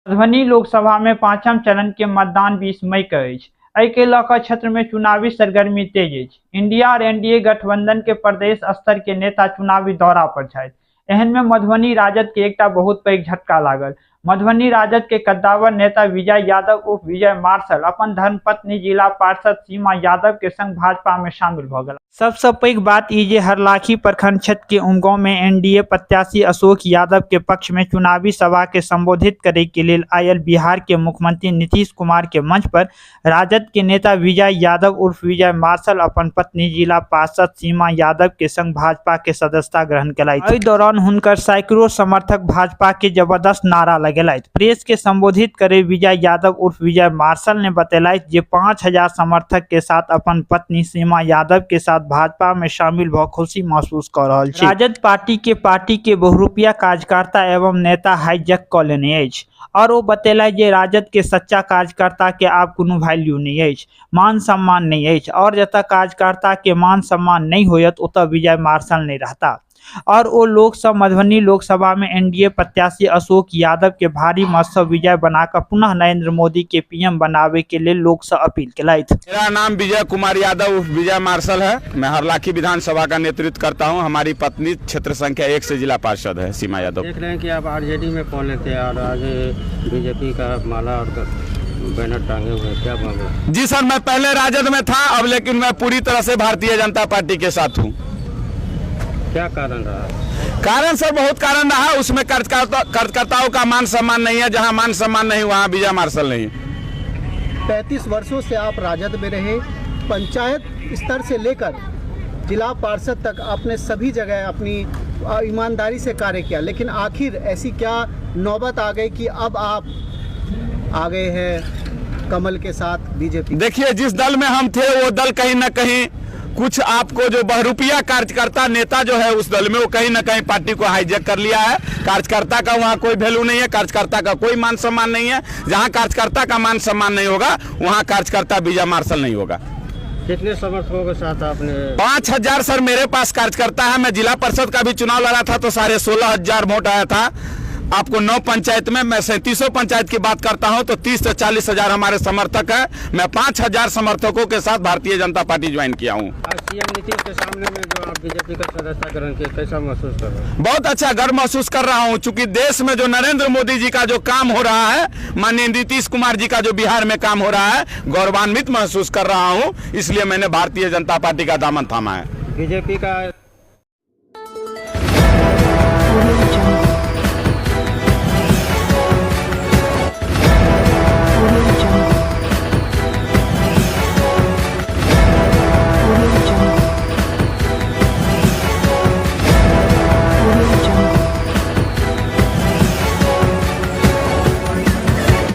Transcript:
मधुबनी लोकसभा में पांचम चरण के मतदान 20 मई के अछि। एहि के लऽ कऽ क्षेत्र में चुनावी सरगर्मी तेज अछि। इंडिया और एनडीए गठबंधन के प्रदेश स्तर के नेता चुनावी दौरा पर छथि। एहन में मधुबनी राजद के एकटा बहुत पैघ झटका लागल। मधुबनी राजद के कद्दावर नेता विजय यादव उर्फ विजय मार्शल अपन धर्मपत्नी जिला पार्षद सीमा यादव के संग भाजपा में शामिल भ गेल। सबसे पैघ बात ई जे हरलाखी प्रखंड क्षेत्र के उमगांव में एनडीए प्रत्याशी अशोक यादव के पक्ष में चुनावी सभा के संबोधित करे के लेल आयल बिहार के मुख्यमंत्री नीतीश कुमार के मंच पर राजद के नेता विजय यादव उर्फ विजय मार्शल अपन पत्नी जिला पार्षद सीमा यादव के संग भाजपा के सदस्यता ग्रहण कयलथि। एहि दौरान हुनकर सैकड़ों समर्थक भाजपा के जबरदस्त नारा लगेलथि। प्रेस के संबोधित करे विजय यादव उर्फ विजय मार्शल ने बतेलथि जे 5000 समर्थक के साथ अपन पत्नी सीमा यादव के साथ भाजपा में शामिल भ खुशी महसूस कर रहल छी। राजद पार्टी के बहुरूपिया कार्यकर्ता एवं नेता हाईजैक क लेने अछि और वो बतेला जे राजद के सच्चा कार्यकर्ता के आब कोनो वैल्यू नहीं है, मान सम्मान नहीं है और जतऽ कार्यकर्ता के मान सम्मान नहीं होयत ओतऽ विजय मार्शल नहीं रहता। और वो लोग सब मधुबनी लोकसभा में एनडीए प्रत्याशी अशोक यादव के भारी मत से विजय बनाकर पुनः नरेंद्र मोदी के पीएम बनावे के लिए लोग से अपील कयलथि। मेरा नाम विजय कुमार यादव विजय मार्शल है। मैं हरलाखी विधानसभा का नेतृत्व करता हूं। हमारी पत्नी क्षेत्र संख्या 1 से जिला पार्षद है सीमा यादव। देख रहे हैं कि आप आरजेडी में कौन लेते हैं और आगे बीजेपी का माला और बैनर टांगे हुए, क्या मांगे? जी सर, मैं पहले राजद में था अब, लेकिन मैं पूरी तरह से भारतीय जनता पार्टी के साथ हूँ। क्या कारण रहा? कारण सर बहुत कारण रहा। उसमें कार्यकर्ताओं का मान सम्मान नहीं है। जहाँ मान सम्मान नहीं वहाँ विजय मार्शल नहीं। 35 वर्षों से आप राजद में रहे, पंचायत स्तर से लेकर जिला पार्षद तक आपने सभी जगह अपनी ईमानदारी से कार्य किया, लेकिन आखिर ऐसी क्या नौबत आ गई कि अब आप आ गए हैं कमल के साथ बीजेपी? देखिए, जिस दल में हम थे वो दल कहीं ना कहीं कुछ आपको जो बहुरूपिया कार्यकर्ता नेता जो है उस दल में वो कहीं ना कहीं पार्टी को हाईजैक कर लिया है। कार्यकर्ता का वहाँ कोई वैल्यू नहीं है, कार्यकर्ता का कोई मान सम्मान नहीं है। जहाँ कार्यकर्ता का मान सम्मान नहीं होगा वहाँ कार्यकर्ता विजय मार्शल नहीं होगा। कितने समर्थकों के साथ आपने? 5000 सर मेरे पास कार्यकर्ता है। मैं जिला परिषद का भी चुनाव लड़ा था तो 16,500 वोट आया था। आपको 9 पंचायत में, मैं 3700 पंचायत की बात करता हूं तो 30 से 40,000 हमारे समर्थक है। मैं 5000 समर्थकों के साथ भारतीय जनता पार्टी ज्वाइन किया हूं। आज सीएम नीतीश के सामने में जो आप बीजेपी का सदस्यता ग्रहण किया, कैसा महसूस कर रहे हैं? बहुत अच्छा गर्व महसूस कर रहा हूं, चूंकि देश में जो नरेंद्र मोदी जी का जो काम हो रहा है, माननीय नीतीश कुमार जी का जो बिहार में काम हो रहा है, गौरवान्वित महसूस कर रहा हूँ। इसलिए मैंने भारतीय जनता पार्टी का दामन थामा है। बीजेपी का